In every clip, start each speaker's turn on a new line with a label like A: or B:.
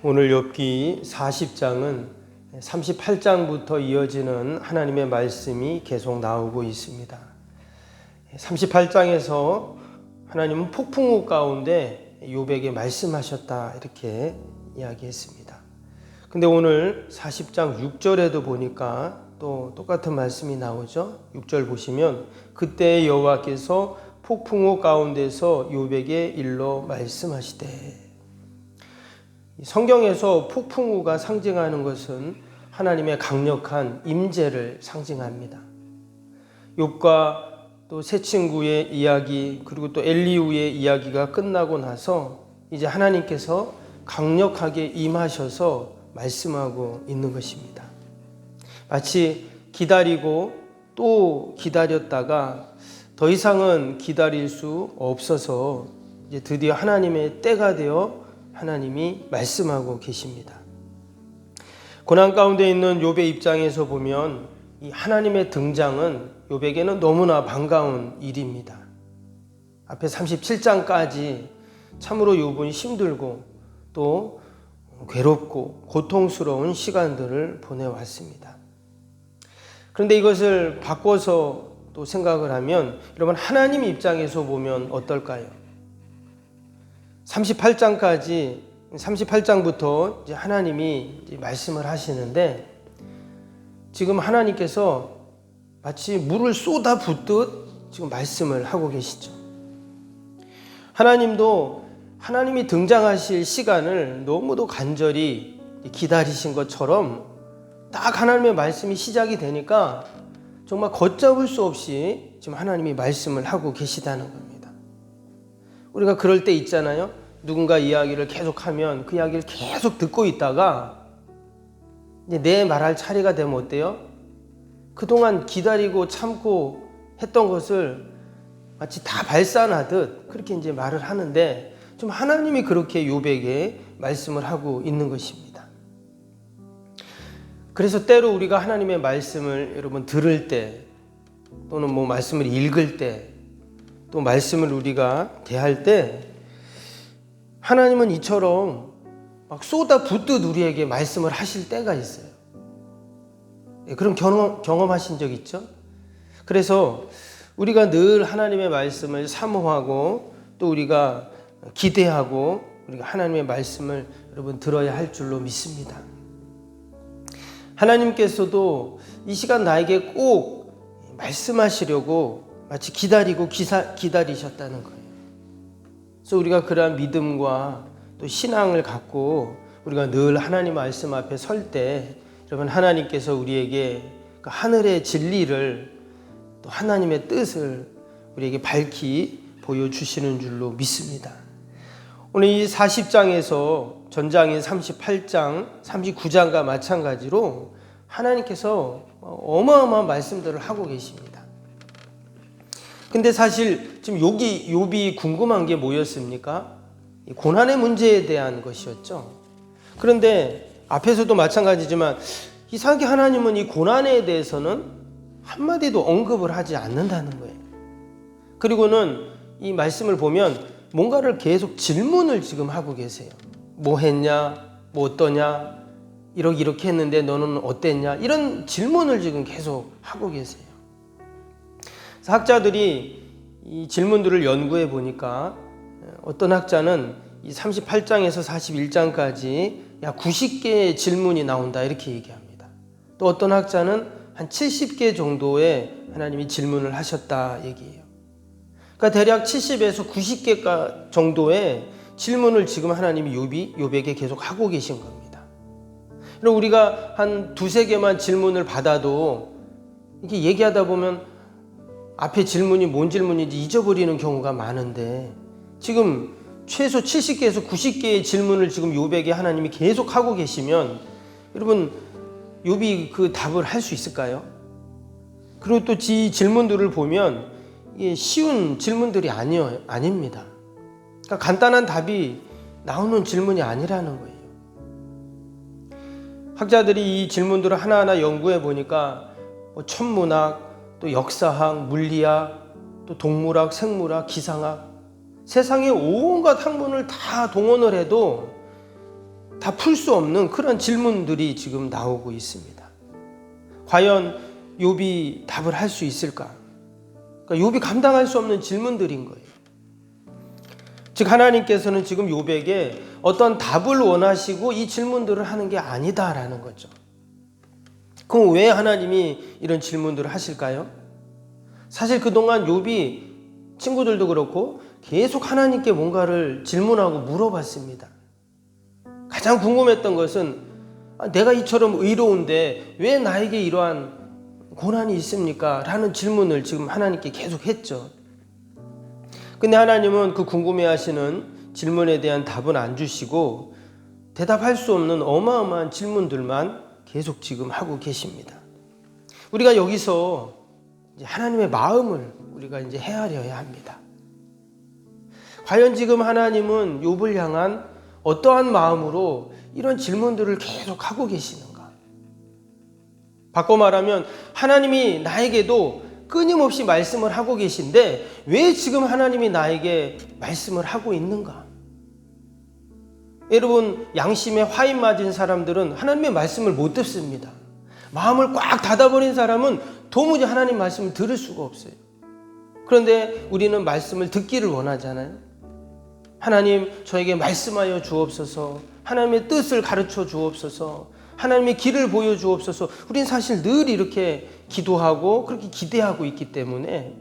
A: 오늘 욥기 40장은 38장부터 이어지는 하나님의 말씀이 계속 나오고 있습니다. 38장에서 하나님은 폭풍우 가운데 욥에게 말씀하셨다 이렇게 이야기했습니다. 근데 오늘 40장 6절에도 보니까 또 똑같은 말씀이 나오죠. 6절 보시면 그때 여호와께서 폭풍우 가운데서 욥에게 일러 말씀하시되. 성경에서 폭풍우가 상징하는 것은 하나님의 강력한 임재를 상징합니다. 욥과 또 세 친구의 이야기 그리고 또 엘리후의 이야기가 끝나고 나서 이제 하나님께서 강력하게 임하셔서 말씀하고 있는 것입니다. 마치 기다리고 또 기다렸다가 더 이상은 기다릴 수 없어서 이제 드디어 하나님의 때가 되어 하나님이 말씀하고 계십니다. 고난 가운데 있는 욥의 입장에서 보면 이 하나님의 등장은 욥에게는 너무나 반가운 일입니다. 앞에 37장까지 참으로 욥은 힘들고 또 괴롭고 고통스러운 시간들을 보내왔습니다. 그런데 이것을 바꿔서 또 생각을 하면 여러분 하나님 입장에서 보면 어떨까요? 38장부터 이제 하나님이 이제 말씀을 하시는데 지금 하나님께서 마치 물을 쏟아 붓듯 지금 말씀을 하고 계시죠. 하나님도 하나님이 등장하실 시간을 너무도 간절히 기다리신 것처럼 딱 하나님의 말씀이 시작이 되니까 정말 걷잡을 수 없이 지금 하나님이 말씀을 하고 계시다는 겁니다. 우리가 그럴 때 있잖아요. 누군가 이야기를 계속하면 그 이야기를 계속 듣고 있다가 이제 내 말할 차례가 되면 어때요? 그동안 기다리고 참고 했던 것을 마치 다 발산하듯 그렇게 이제 말을 하는데 좀 하나님이 그렇게 욥에게 말씀을 하고 있는 것입니다. 그래서 때로 우리가 하나님의 말씀을 여러분 들을 때 또는 뭐 말씀을 읽을 때 또 말씀을 우리가 대할 때 하나님은 이처럼 막 쏟아 붓듯 우리에게 말씀을 하실 때가 있어요. 그런 경험하신 적 있죠? 그래서 우리가 늘 하나님의 말씀을 사모하고 또 우리가 기대하고 우리가 하나님의 말씀을 여러분 들어야 할 줄로 믿습니다. 하나님께서도 이 시간 나에게 꼭 말씀하시려고 마치 기다리고 기다리셨다는 거예요. 그래서 우리가 그러한 믿음과 또 신앙을 갖고 우리가 늘 하나님 말씀 앞에 설 때 여러분 하나님께서 우리에게 그 하늘의 진리를 또 하나님의 뜻을 우리에게 밝히 보여주시는 줄로 믿습니다. 오늘 이 40장에서 전장인 38장, 39장과 마찬가지로 하나님께서 어마어마한 말씀들을 하고 계십니다. 근데 사실 지금 욥이 궁금한 게 뭐였습니까? 고난의 문제에 대한 것이었죠. 그런데 앞에서도 마찬가지지만 이상하게 하나님은 이 고난에 대해서는 한마디도 언급을 하지 않는다는 거예요. 그리고는 이 말씀을 보면 뭔가를 계속 질문을 지금 하고 계세요. 뭐 했냐? 뭐 어떠냐? 이렇게 했는데 너는 어땠냐? 이런 질문을 지금 계속 하고 계세요. 학자들이 이 질문들을 연구해 보니까 어떤 학자는 이 38장에서 41장까지 약 90개의 질문이 나온다 이렇게 얘기합니다. 또 어떤 학자는 한 70개 정도의 하나님이 질문을 하셨다 얘기해요. 그러니까 대략 70에서 90개 정도의 질문을 지금 하나님이 욥에게 계속 하고 계신 겁니다. 그리고 우리가 한 두세 개만 질문을 받아도 이렇게 얘기하다 보면 앞에 질문이 뭔 질문인지 잊어버리는 경우가 많은데 지금 최소 70개에서 90개의 질문을 지금 욥에게 하나님이 계속 하고 계시면 여러분 욥이 그 답을 할 수 있을까요? 그리고 또 이 질문들을 보면 이게 쉬운 질문들이 아닙니다. 그러니까 간단한 답이 나오는 질문이 아니라는 거예요. 학자들이 이 질문들을 하나하나 연구해 보니까 뭐 천문학, 또 역사학, 물리학, 또 동물학, 생물학, 기상학 세상의 온갖 학문을 다 동원을 해도 다 풀 수 없는 그런 질문들이 지금 나오고 있습니다. 과연 욥이 답을 할 수 있을까? 그러니까 욥이 감당할 수 없는 질문들인 거예요. 즉 하나님께서는 지금 욥에게 어떤 답을 원하시고 이 질문들을 하는 게 아니다라는 거죠. 그럼 왜 하나님이 이런 질문들을 하실까요? 사실 그동안 욥이 친구들도 그렇고 계속 하나님께 뭔가를 질문하고 물어봤습니다. 가장 궁금했던 것은 내가 이처럼 의로운데 왜 나에게 이러한 고난이 있습니까? 라는 질문을 지금 하나님께 계속 했죠. 근데 하나님은 그 궁금해하시는 질문에 대한 답은 안 주시고 대답할 수 없는 어마어마한 질문들만 계속 지금 하고 계십니다. 우리가 여기서 이제 하나님의 마음을 우리가 이제 헤아려야 합니다. 과연 지금 하나님은 욥을 향한 어떠한 마음으로 이런 질문들을 계속 하고 계시는가? 바꿔 말하면 하나님이 나에게도 끊임없이 말씀을 하고 계신데 왜 지금 하나님이 나에게 말씀을 하고 있는가? 여러분, 양심에 화인 맞은 사람들은 하나님의 말씀을 못 듣습니다. 마음을 꽉 닫아버린 사람은 도무지 하나님 말씀을 들을 수가 없어요. 그런데 우리는 말씀을 듣기를 원하잖아요. 하나님, 저에게 말씀하여 주옵소서. 하나님의 뜻을 가르쳐 주옵소서. 하나님의 길을 보여주옵소서. 우린 사실 늘 이렇게 기도하고 그렇게 기대하고 있기 때문에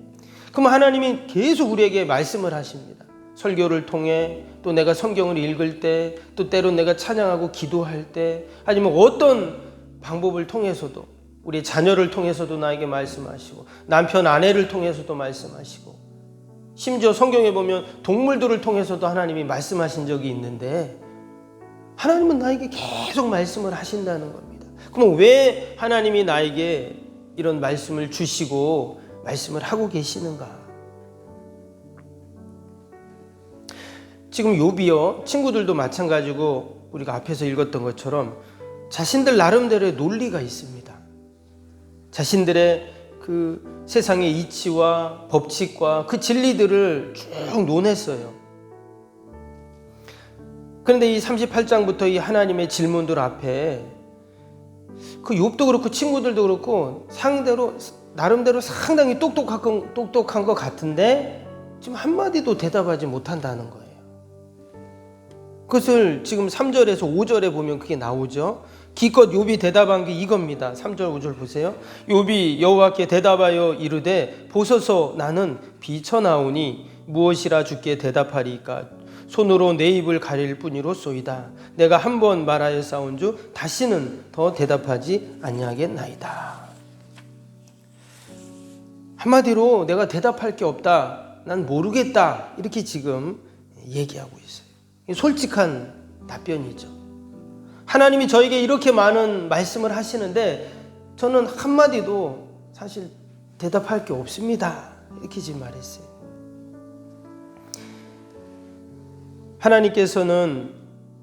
A: 그럼 하나님이 계속 우리에게 말씀을 하십니다. 설교를 통해 또 내가 성경을 읽을 때 또 때로 내가 찬양하고 기도할 때 아니면 어떤 방법을 통해서도 우리 자녀를 통해서도 나에게 말씀하시고 남편 아내를 통해서도 말씀하시고 심지어 성경에 보면 동물들을 통해서도 하나님이 말씀하신 적이 있는데 하나님은 나에게 계속 말씀을 하신다는 겁니다. 그럼 왜 하나님이 나에게 이런 말씀을 주시고 말씀을 하고 계시는가? 지금 욥이요, 친구들도 마찬가지고 우리가 앞에서 읽었던 것처럼 자신들 나름대로의 논리가 있습니다. 자신들의 그 세상의 이치와 법칙과 그 진리들을 쭉 논했어요. 그런데 이 38장부터 이 하나님의 질문들 앞에 그 욥도 그렇고 친구들도 그렇고 나름대로 상당히 똑똑한 것 같은데 지금 한마디도 대답하지 못한다는 거예요. 그것을 지금 3절에서 5절에 보면 그게 나오죠. 기껏 욥이 대답한 게 이겁니다. 3절 5절 보세요. 욥이 여호와께 대답하여 이르되 보소서 나는 비쳐나오니 무엇이라 주께 대답하리까? 손으로 내 입을 가릴 뿐이로소이다. 내가 한 번 말하여 싸운즉 다시는 더 대답하지 아니하겠나이다. 한마디로 내가 대답할 게 없다. 난 모르겠다. 이렇게 지금 얘기하고 있어요. 솔직한 답변이죠. 하나님이 저에게 이렇게 많은 말씀을 하시는데 저는 한마디도 사실 대답할 게 없습니다. 이렇게 지금 말했어요. 하나님께서는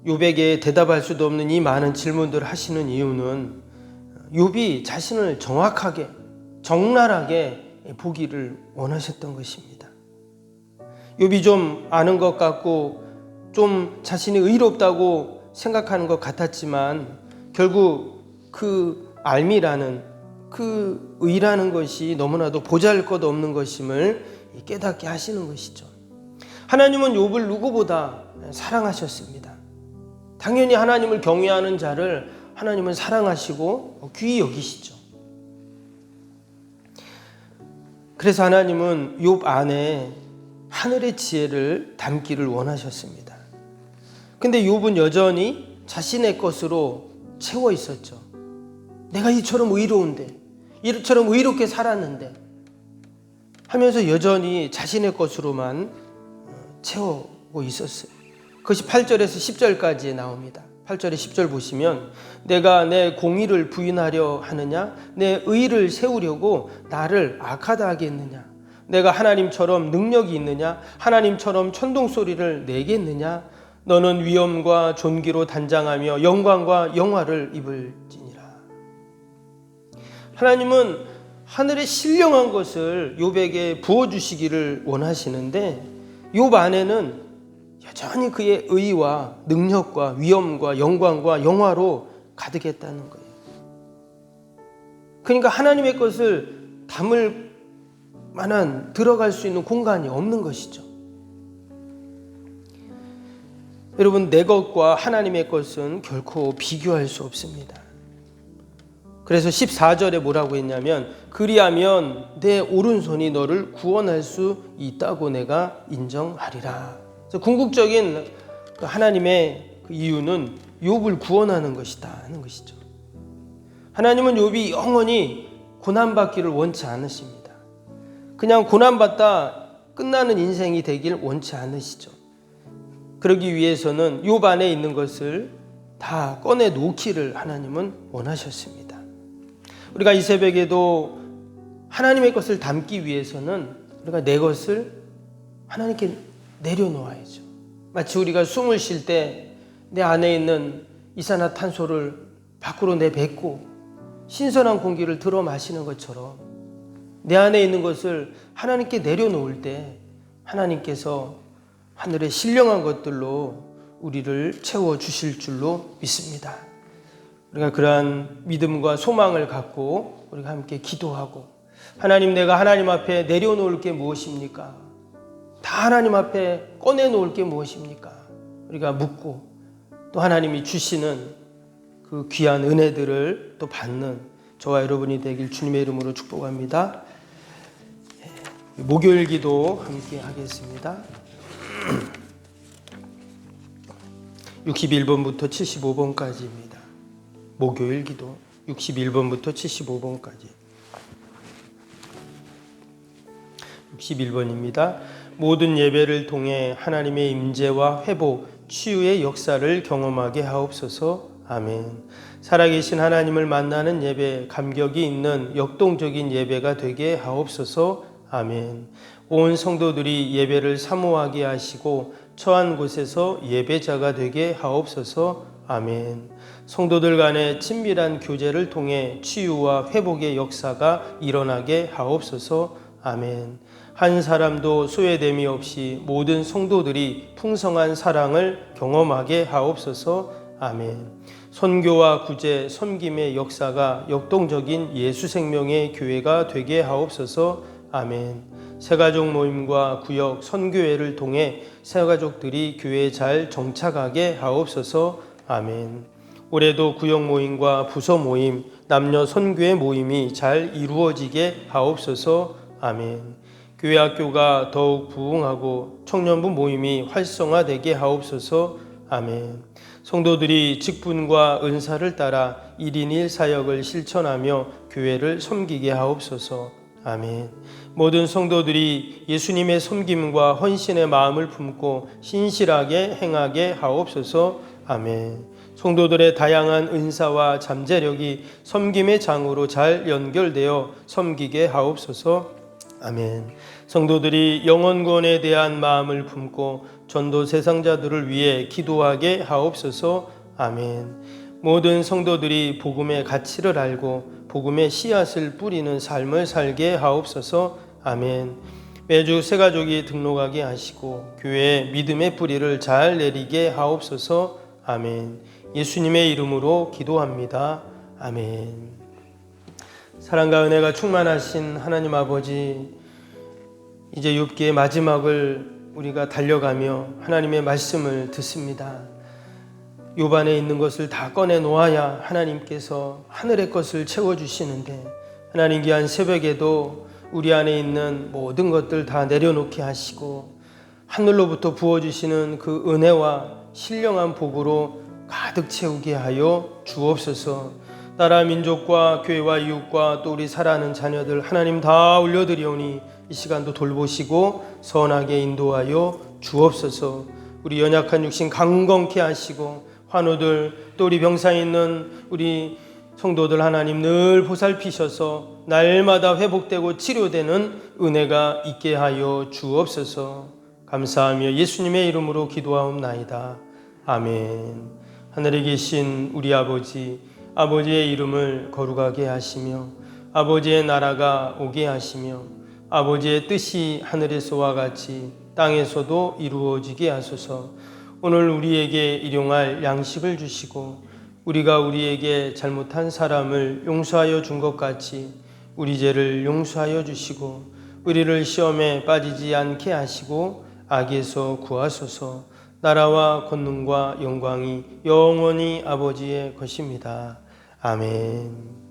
A: 욥에게 대답할 수도 없는 이 많은 질문들을 하시는 이유는 욥이 자신을 정확하게 적나라하게 보기를 원하셨던 것입니다. 욥이 좀 아는 것 같고 좀 자신이 의롭다고 생각하는 것 같았지만 결국 그 알미라는 그 의라는 것이 너무나도 보잘것없는 것임을 깨닫게 하시는 것이죠. 하나님은 욥을 누구보다 사랑하셨습니다. 당연히 하나님을 경외하는 자를 하나님은 사랑하시고 귀히 여기시죠. 그래서 하나님은 욥 안에 하늘의 지혜를 담기를 원하셨습니다. 근데 욥은 여전히 자신의 것으로 채워 있었죠. 내가 이처럼 의로운데, 이처럼 의롭게 살았는데 하면서 여전히 자신의 것으로만 채우고 있었어요. 그것이 8절에서 10절까지 나옵니다. 8절에 10절 보시면 내가 내 공의를 부인하려 하느냐? 내 의를 세우려고 나를 악하다 하겠느냐? 내가 하나님처럼 능력이 있느냐? 하나님처럼 천둥소리를 내겠느냐? 너는 위엄과 존귀로 단장하며 영광과 영화를 입을지니라. 하나님은 하늘의 신령한 것을 욥에게 부어주시기를 원하시는데 욥 안에는 여전히 그의 의와 능력과 위엄과 영광과 영화로 가득했다는 거예요. 그러니까 하나님의 것을 담을 만한 들어갈 수 있는 공간이 없는 것이죠. 여러분, 내 것과 하나님의 것은 결코 비교할 수 없습니다. 그래서 14절에 뭐라고 했냐면, 그리하면 내 오른손이 너를 구원할 수 있다고 내가 인정하리라. 그래서 궁극적인 하나님의 그 이유는 욥을 구원하는 것이다 하는 것이죠. 하나님은 욥이 영원히 고난받기를 원치 않으십니다. 그냥 고난받다 끝나는 인생이 되길 원치 않으시죠. 그러기 위해서는 욥 안에 있는 것을 다 꺼내 놓기를 하나님은 원하셨습니다. 우리가 이 새벽에도 하나님의 것을 담기 위해서는 우리가 내 것을 하나님께 내려놓아야죠. 마치 우리가 숨을 쉴 때 내 안에 있는 이산화탄소를 밖으로 내뱉고 신선한 공기를 들어 마시는 것처럼 내 안에 있는 것을 하나님께 내려놓을 때 하나님께서 하늘의 신령한 것들로 우리를 채워주실 줄로 믿습니다. 우리가 그러한 믿음과 소망을 갖고 우리가 함께 기도하고, 하나님, 내가 하나님 앞에 내려놓을 게 무엇입니까? 다 하나님 앞에 꺼내놓을 게 무엇입니까? 우리가 묻고 또 하나님이 주시는 그 귀한 은혜들을 또 받는 저와 여러분이 되길 주님의 이름으로 축복합니다. 목요일 기도 함께 하겠습니다. 61번부터 75번까지입니다. 목요일 기도 61번부터 75번까지. 61번입니다. 모든 예배를 통해 하나님의 임재와 회복, 치유의 역사를 경험하게 하옵소서. 아멘. 살아계신 하나님을 만나는 예배, 감격이 있는 역동적인 예배가 되게 하옵소서. 아멘. 온 성도들이 예배를 사모하게 하시고 처한 곳에서 예배자가 되게 하옵소서. 아멘. 성도들 간의 친밀한 교제를 통해 치유와 회복의 역사가 일어나게 하옵소서. 아멘. 한 사람도 소외됨이 없이 모든 성도들이 풍성한 사랑을 경험하게 하옵소서. 아멘. 선교와 구제, 섬김의 역사가 역동적인 예수 생명의 교회가 되게 하옵소서. 아멘. 새가족 모임과 구역 선교회를 통해 새가족들이 교회에 잘 정착하게 하옵소서. 아멘. 올해도 구역 모임과 부서 모임, 남녀 선교회 모임이 잘 이루어지게 하옵소서. 아멘. 교회 학교가 더욱 부흥하고 청년부 모임이 활성화되게 하옵소서. 아멘. 성도들이 직분과 은사를 따라 1인 1사역을 실천하며 교회를 섬기게 하옵소서. 아멘. 모든 성도들이 예수님의 섬김과 헌신의 마음을 품고 신실하게 행하게 하옵소서. 아멘. 성도들의 다양한 은사와 잠재력이 섬김의 장으로 잘 연결되어 섬기게 하옵소서. 아멘. 성도들이 영혼구원에 대한 마음을 품고 전도 세상자들을 위해 기도하게 하옵소서. 아멘. 모든 성도들이 복음의 가치를 알고 복음의 씨앗을 뿌리는 삶을 살게 하옵소서. 아멘. 매주 새가족이 등록하게 하시고 교회에 믿음의 뿌리를 잘 내리게 하옵소서. 아멘. 예수님의 이름으로 기도합니다. 아멘. 사랑과 은혜가 충만하신 하나님 아버지, 이제 욥기의 마지막을 우리가 달려가며 하나님의 말씀을 듣습니다. 욥 안에 있는 것을 다 꺼내 놓아야 하나님께서 하늘의 것을 채워주시는데, 하나님 귀한 새벽에도 우리 안에 있는 모든 것들 다 내려놓게 하시고 하늘로부터 부어주시는 그 은혜와 신령한 복으로 가득 채우게 하여 주옵소서. 나라 민족과 교회와 이웃과 또 우리 사랑하는 자녀들 하나님 다 올려드리오니 이 시간도 돌보시고 선하게 인도하여 주옵소서. 우리 연약한 육신 강건케 하시고 환우들 또 우리 병상에 있는 우리 성도들 하나님 늘 보살피셔서 날마다 회복되고 치료되는 은혜가 있게 하여 주옵소서. 감사하며 예수님의 이름으로 기도하옵나이다. 아멘. 하늘에 계신 우리 아버지, 아버지의 이름을 거룩하게 하시며 아버지의 나라가 오게 하시며 아버지의 뜻이 하늘에서와 같이 땅에서도 이루어지게 하소서. 오늘 우리에게 일용할 양식을 주시고 우리가 우리에게 잘못한 사람을 용서하여 준 것 같이 우리 죄를 용서하여 주시고 우리를 시험에 빠지지 않게 하시고 악에서 구하소서. 나라와 권능과 영광이 영원히 아버지의 것입니다. 아멘.